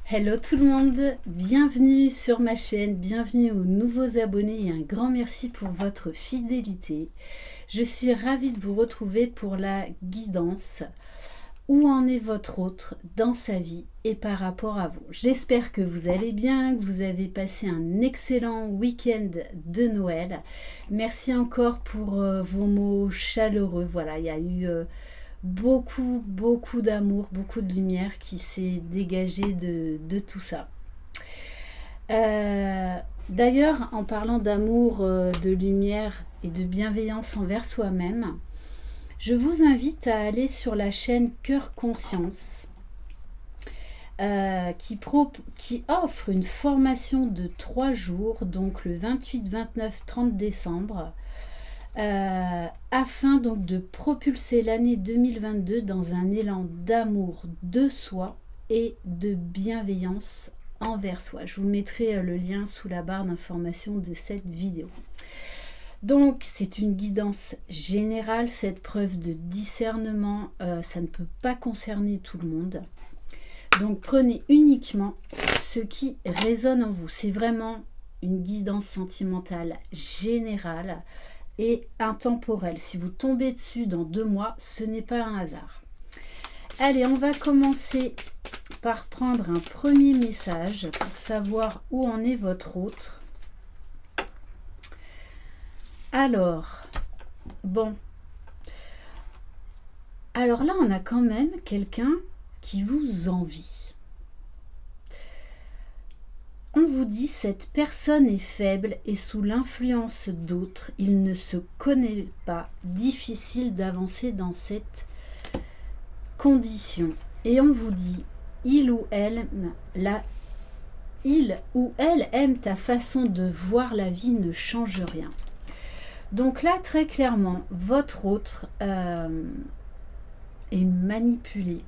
Hello tout le monde, bienvenue sur ma chaîne, bienvenue aux nouveaux abonnés et un grand merci pour votre fidélité. Je suis ravie de vous retrouver pour la guidance. Où en est votre autre dans sa vie et par rapport à vous? J'espère que vous allez bien, que vous avez passé un excellent week-end de Noël. Merci encore pour vos mots chaleureux. Voilà, il y a eu beaucoup d'amour, beaucoup de lumière qui s'est dégagée de tout ça. D'ailleurs, en parlant d'amour, de lumière et de bienveillance envers soi-même, je vous invite à aller sur la chaîne Cœur Conscience qui offre une formation de 3 jours, donc le 28, 29, 30 décembre, afin donc de propulser l'année 2022 dans un élan d'amour de soi et de bienveillance envers soi. Je vous mettrai le lien sous la barre d'information de cette vidéo. Donc c'est une guidance générale, faites preuve de discernement, ça ne peut pas concerner tout le monde. Donc prenez uniquement ce qui résonne en vous. C'est vraiment une guidance sentimentale générale et intemporelle. Si vous tombez dessus dans 2 mois, ce n'est pas un hasard. Allez, on va commencer par prendre un premier message pour savoir où en est votre autre. Alors, bon. Alors là, on a quand même quelqu'un qui vous envie. On vous dit, cette personne est faible et sous l'influence d'autres, il ne se connaît pas, difficile d'avancer dans cette condition. Et on vous dit, il ou elle aime ta façon de voir la vie, ne change rien. Donc là, très clairement, votre autre est manipulé,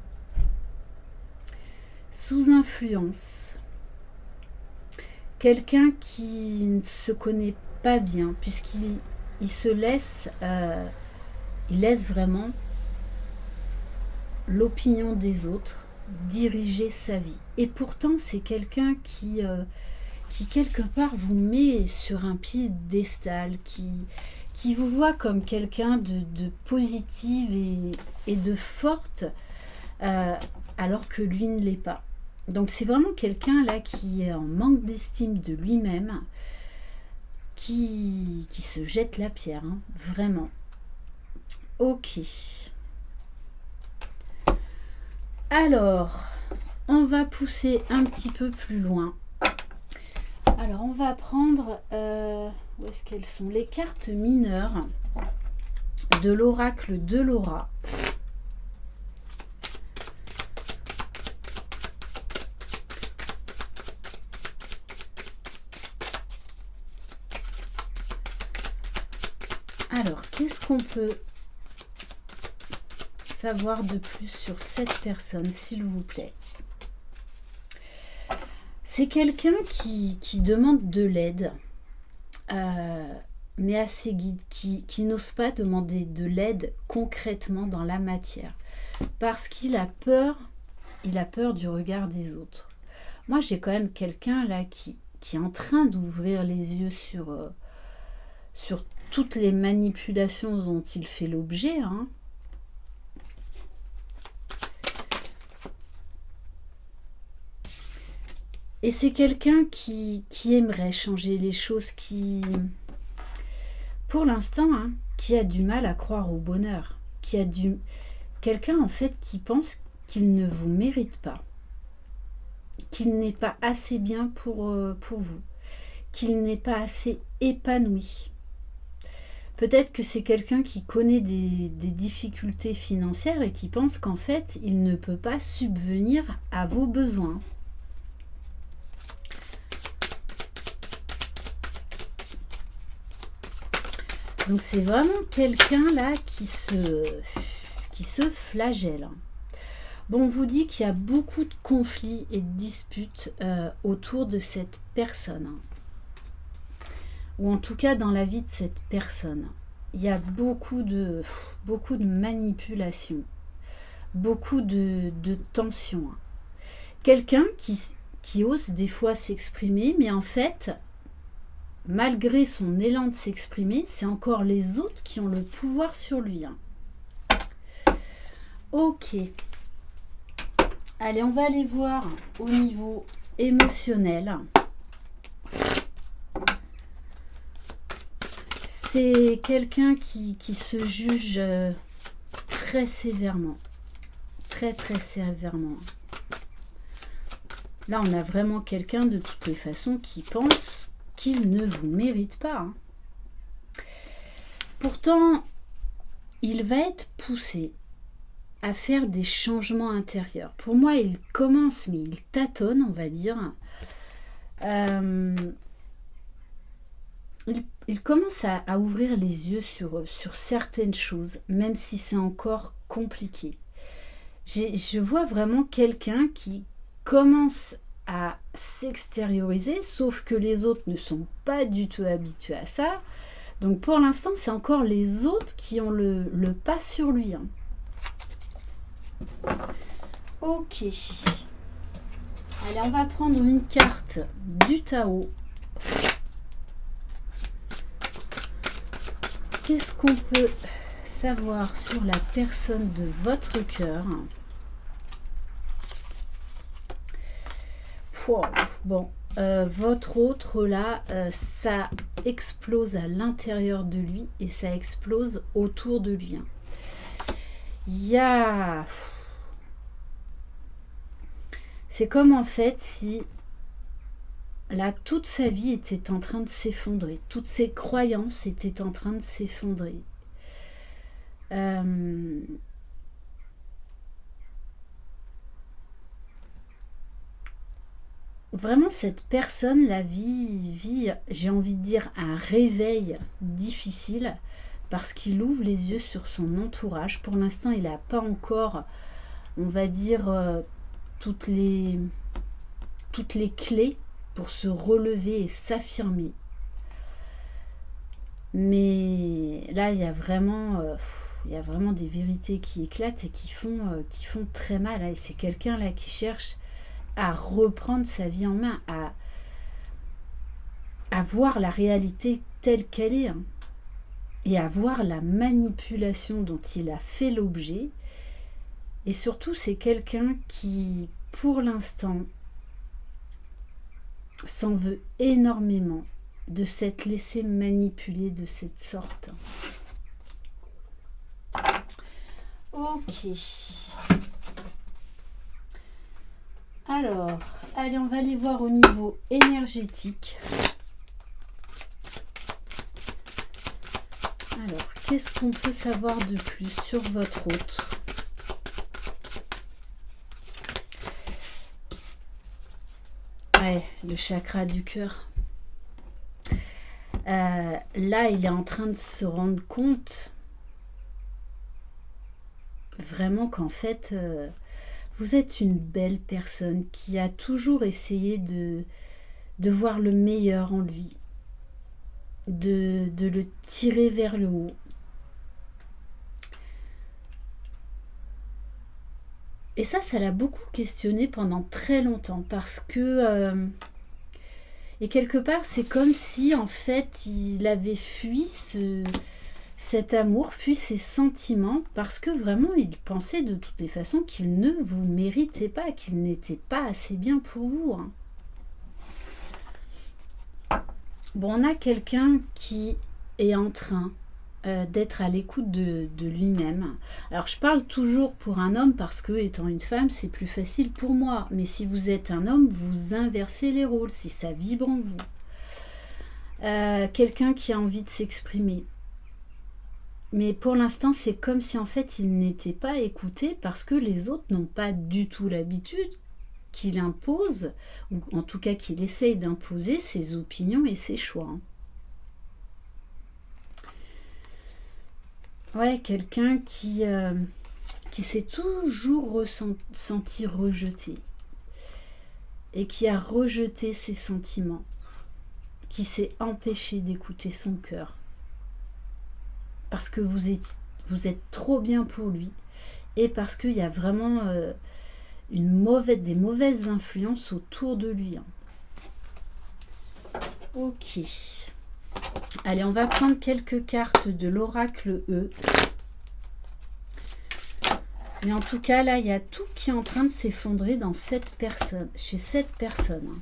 sous influence. Quelqu'un qui ne se connaît pas bien, puisqu'il se laisse, il laisse vraiment l'opinion des autres diriger sa vie. Et pourtant, c'est quelqu'un qui quelque part vous met sur un piédestal, qui vous voit comme quelqu'un de positive et de forte, alors que lui ne l'est pas. Donc c'est vraiment quelqu'un là qui est en manque d'estime de lui-même, qui se jette la pierre, hein, vraiment. Ok. Alors, on va pousser un petit peu plus loin. Alors on va prendre, où est-ce qu'elles sont, les cartes mineures de l'oracle de Laura. Alors, qu'est-ce qu'on peut savoir de plus sur cette personne, s'il vous plaît? C'est quelqu'un qui demande de l'aide, mais à ses guides, qui n'ose pas demander de l'aide concrètement dans la matière, parce qu'il a peur du regard des autres. Moi, j'ai quand même quelqu'un là qui est en train d'ouvrir les yeux sur toutes les manipulations dont il fait l'objet, hein. Et c'est quelqu'un qui aimerait changer les choses, qui, pour l'instant, hein, qui a du mal à croire au bonheur, quelqu'un en fait qui pense qu'il ne vous mérite pas, qu'il n'est pas assez bien pour vous, qu'il n'est pas assez épanoui. Peut-être que c'est quelqu'un qui connaît des difficultés financières et qui pense qu'en fait, il ne peut pas subvenir à vos besoins. Donc c'est vraiment quelqu'un là qui se flagelle. Bon, on vous dit qu'il y a beaucoup de conflits et de disputes autour de cette personne. Ou en tout cas dans la vie de cette personne. Il y a beaucoup de manipulations, beaucoup de tensions. Quelqu'un qui ose des fois s'exprimer, mais en fait, malgré son élan de s'exprimer, c'est encore les autres qui ont le pouvoir sur lui. Hein. Ok. Allez, on va aller voir au niveau émotionnel. C'est quelqu'un qui se juge très sévèrement. Très sévèrement. Là, on a vraiment quelqu'un de toutes les façons qui pense qu'il ne vous mérite pas. Hein. Pourtant, il va être poussé à faire des changements intérieurs. Pour moi, il commence, mais il tâtonne, on va dire. Il commence à ouvrir les yeux sur certaines choses, même si c'est encore compliqué. Je vois vraiment quelqu'un qui commence à s'extérioriser, sauf que les autres ne sont pas du tout habitués à ça. Donc pour l'instant, c'est encore les autres qui ont le pas sur lui. Hein. Ok. Allez, on va prendre une carte du Tao. Qu'est-ce qu'on peut savoir sur la personne de votre cœur? Bon, votre autre là, ça explose à l'intérieur de lui et ça explose autour de lui. Il y a... C'est comme en fait si là toute sa vie était en train de s'effondrer, toutes ses croyances étaient en train de s'effondrer. Vraiment cette personne la vit, j'ai envie de dire, un réveil difficile parce qu'il ouvre les yeux sur son entourage. Pour l'instant, il n'a pas encore, on va dire, toutes les clés pour se relever et s'affirmer. Mais là, il y a vraiment des vérités qui éclatent et qui font très mal. Et c'est quelqu'un là qui cherche à reprendre sa vie en main, à voir la réalité telle qu'elle est, hein, et à voir la manipulation dont il a fait l'objet. Et surtout, c'est quelqu'un qui, pour l'instant, s'en veut énormément de s'être laissé manipuler de cette sorte. Ok. Alors, allez, on va aller voir au niveau énergétique. Alors, qu'est-ce qu'on peut savoir de plus sur votre autre? Ouais, le chakra du cœur. Là, il est en train de se rendre compte vraiment qu'en fait, vous êtes une belle personne qui a toujours essayé de voir le meilleur en lui, de le tirer vers le haut. Et ça l'a beaucoup questionné pendant très longtemps parce que... et quelque part, c'est comme si, en fait, il avait fui cet amour, fui ses sentiments, parce que vraiment, il pensait de toutes les façons qu'il ne vous méritait pas, qu'il n'était pas assez bien pour vous. Hein. Bon, on a quelqu'un qui est en train d'être à l'écoute de lui-même. Alors, je parle toujours pour un homme parce que, étant une femme, c'est plus facile pour moi. Mais si vous êtes un homme, vous inversez les rôles, si ça vibre en vous. Quelqu'un qui a envie de s'exprimer. Mais pour l'instant, c'est comme si en fait, il n'était pas écouté parce que les autres n'ont pas du tout l'habitude qu'il impose, ou en tout cas qu'il essaye d'imposer ses opinions et ses choix. Ouais, quelqu'un qui s'est toujours senti rejeté et qui a rejeté ses sentiments, qui s'est empêché d'écouter son cœur parce que vous êtes trop bien pour lui et parce qu'il y a vraiment des mauvaises influences autour de lui. Ok. Allez, on va prendre quelques cartes de l'oracle E. Mais en tout cas, là, il y a tout qui est en train de s'effondrer dans chez cette personne.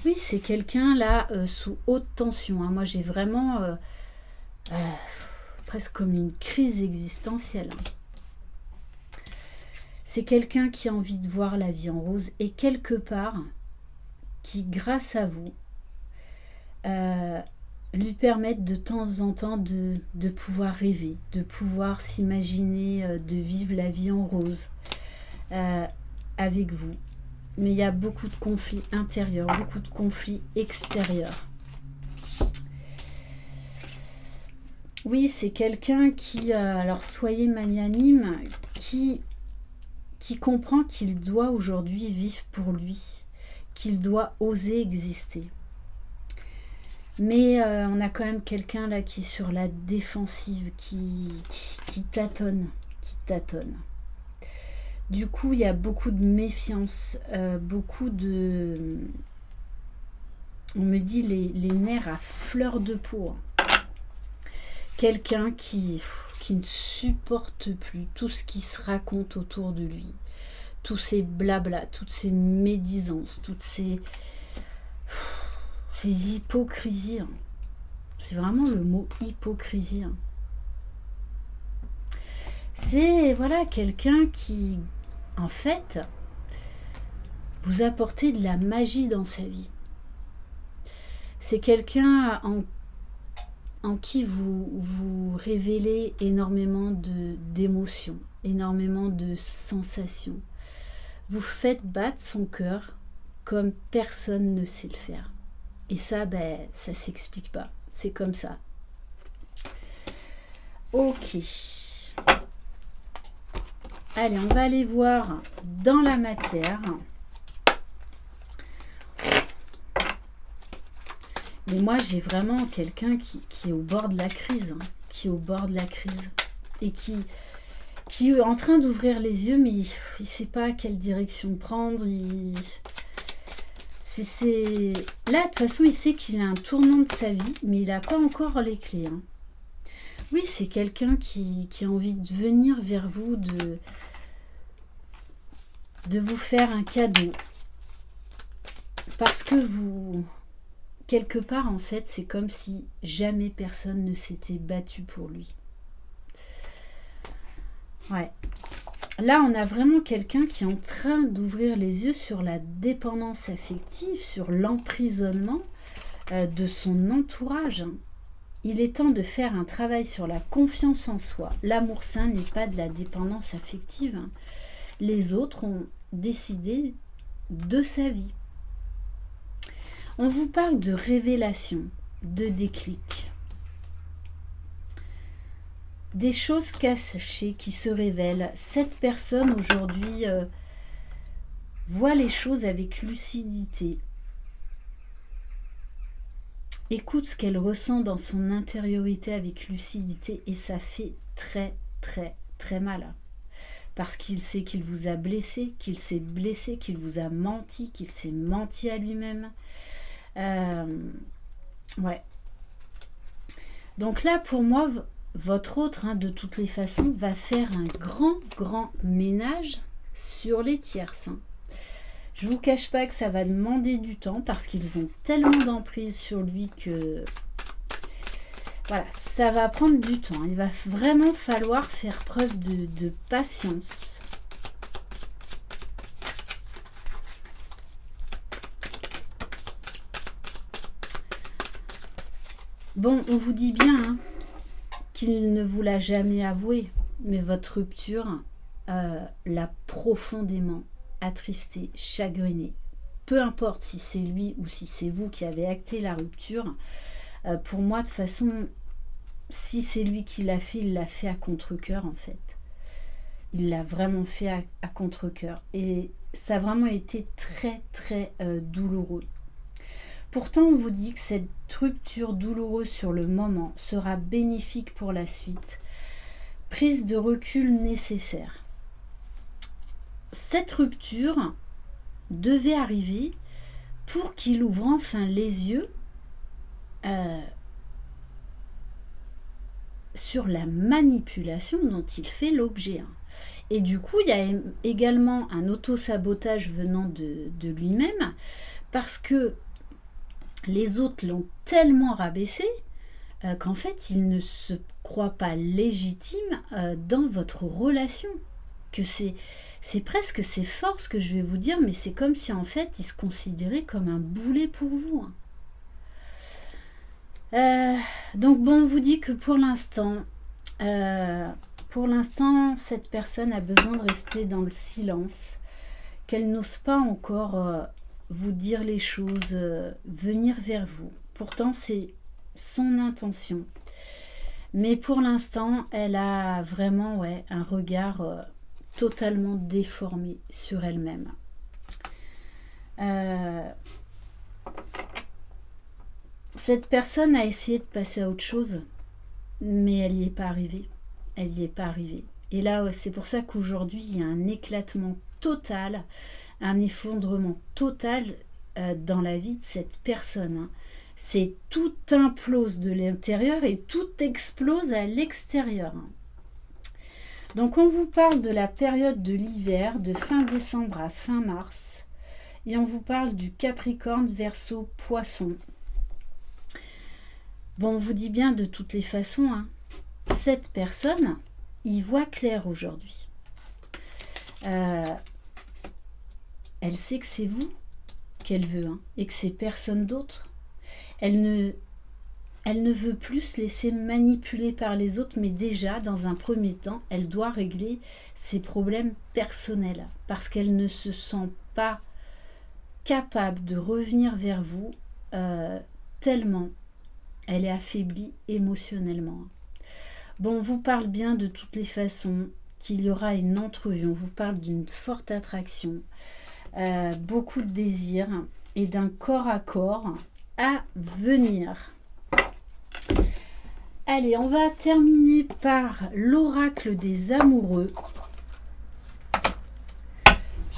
Oui, c'est quelqu'un, là, sous haute tension. Moi, j'ai vraiment presque comme une crise existentielle. C'est quelqu'un qui a envie de voir la vie en rose et quelque part, qui, grâce à vous, lui permettent de temps en temps de pouvoir rêver, de pouvoir s'imaginer, de vivre la vie en rose avec vous. Mais il y a beaucoup de conflits intérieurs, beaucoup de conflits extérieurs. Oui, c'est quelqu'un qui, alors soyez magnanime, qui comprend qu'il doit aujourd'hui vivre pour lui, qu'il doit oser exister. Mais on a quand même quelqu'un là qui est sur la défensive, qui tâtonne, Du coup, il y a beaucoup de méfiance, beaucoup de... On me dit les nerfs à fleur de peau. Quelqu'un qui ne supporte plus tout ce qui se raconte autour de lui. Tous ces blablas, toutes ces médisances, toutes ces hypocrisies. C'est vraiment le mot hypocrisie. C'est voilà quelqu'un qui, en fait, vous apportez de la magie dans sa vie. C'est quelqu'un en qui vous révélez énormément d'émotions, énormément de sensations. Vous faites battre son cœur comme personne ne sait le faire. Et ça, ça s'explique pas. C'est comme ça. Ok. Allez, on va aller voir dans la matière. Mais moi, j'ai vraiment quelqu'un qui est au bord de la crise. Qui est au bord de la crise. Et qui est en train d'ouvrir les yeux, mais il ne sait pas quelle direction prendre. Là, de toute façon, il sait qu'il a un tournant de sa vie, mais il n'a pas encore les clés. Oui, c'est quelqu'un qui a envie de venir vers vous, de vous faire un cadeau. Parce que vous... Quelque part, en fait, c'est comme si jamais personne ne s'était battu pour lui. Ouais. Là, on a vraiment quelqu'un qui est en train d'ouvrir les yeux sur la dépendance affective, sur l'emprisonnement de son entourage. Il est temps de faire un travail sur la confiance en soi. L'amour sain n'est pas de la dépendance affective. Les autres ont décidé de sa vie. On vous parle de révélation, de déclic. Des choses cachées qui se révèlent. Cette personne aujourd'hui voit les choses avec lucidité. Écoute ce qu'elle ressent dans son intériorité avec lucidité et ça fait très très très mal. Parce qu'il sait qu'il vous a blessé, qu'il s'est blessé, qu'il vous a menti, qu'il s'est menti à lui-même. Ouais. Donc là, pour moi, votre autre, de toutes les façons, va faire un grand ménage sur les tierces. Je ne vous cache pas que ça va demander du temps parce qu'ils ont tellement d'emprise sur lui que... Voilà, ça va prendre du temps. Il va vraiment falloir faire preuve de patience. Bon, on vous dit bien qu'il ne vous l'a jamais avoué, mais votre rupture l'a profondément attristé, chagriné. Peu importe si c'est lui ou si c'est vous qui avez acté la rupture, pour moi, de toute façon, si c'est lui qui l'a fait, il l'a fait à contre-cœur en fait. Il l'a vraiment fait à contre-cœur. Et ça a vraiment été très très douloureux. Pourtant, on vous dit que cette rupture douloureuse sur le moment sera bénéfique pour la suite. Prise de recul nécessaire. cette rupture devait arriver pour qu'il ouvre enfin les yeux sur la manipulation dont il fait l'objet. Et du coup, il y a également un auto-sabotage venant de lui-même, parce que les autres l'ont tellement rabaissé qu'en fait, il ne se croit pas légitime dans votre relation. Que c'est presque ses forces que je vais vous dire, mais c'est comme si en fait, il se considérait comme un boulet pour vous. Donc bon, on vous dit que pour l'instant, cette personne a besoin de rester dans le silence, qu'elle n'ose pas encore vous dire les choses, venir vers vous. Pourtant, c'est son intention. Mais pour l'instant, elle a vraiment un regard totalement déformé sur elle-même. Cette personne a essayé de passer à autre chose, mais elle n'y est pas arrivée. Elle n'y est pas arrivée. Et là, c'est pour ça qu'aujourd'hui, il y a un éclatement total, un effondrement total dans la vie de cette personne. C'est tout implose de l'intérieur et tout explose à l'extérieur. Donc on vous parle de la période de l'hiver, de fin décembre à fin mars. Et on vous parle du Capricorne, Verseau, Poisson. Bon, on vous dit bien de toutes les façons, cette personne, y voit clair aujourd'hui. Elle sait que c'est vous qu'elle veut, et que c'est personne d'autre. Elle ne veut plus se laisser manipuler par les autres, mais déjà, dans un premier temps, elle doit régler ses problèmes personnels, parce qu'elle ne se sent pas capable de revenir vers vous tellement elle est affaiblie émotionnellement. Bon, on vous parle bien de toutes les façons qu'il y aura une entrevue, on vous parle d'une forte attraction, beaucoup de désir et d'un corps à corps à venir. Allez, on va terminer par l'oracle des amoureux.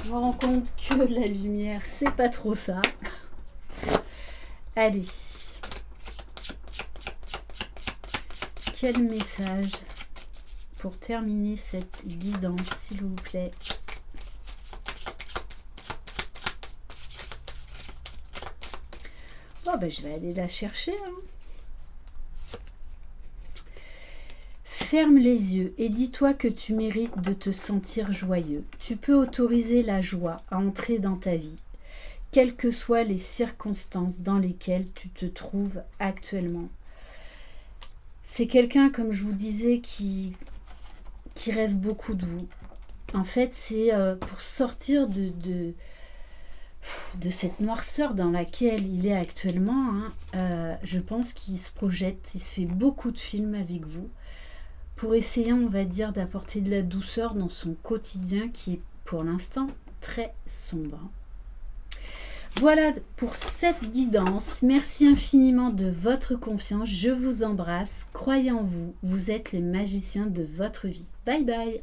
Je me rends compte que la lumière, c'est pas trop ça. Allez. Quel message pour terminer cette guidance, s'il vous plaît? Oh, ben, je vais aller la chercher. Ferme les yeux et dis-toi que tu mérites de te sentir joyeux. Tu peux autoriser la joie à entrer dans ta vie, quelles que soient les circonstances dans lesquelles tu te trouves actuellement. C'est quelqu'un, comme je vous disais, qui rêve beaucoup de vous. En fait, c'est pour sortir de cette noirceur dans laquelle il est actuellement. Je pense qu'il se projette, il se fait beaucoup de films avec vous, pour essayer, on va dire, d'apporter de la douceur dans son quotidien qui est, pour l'instant, très sombre. Voilà pour cette guidance. Merci infiniment de votre confiance. Je vous embrasse. Croyez en vous. Vous êtes les magiciens de votre vie. Bye bye.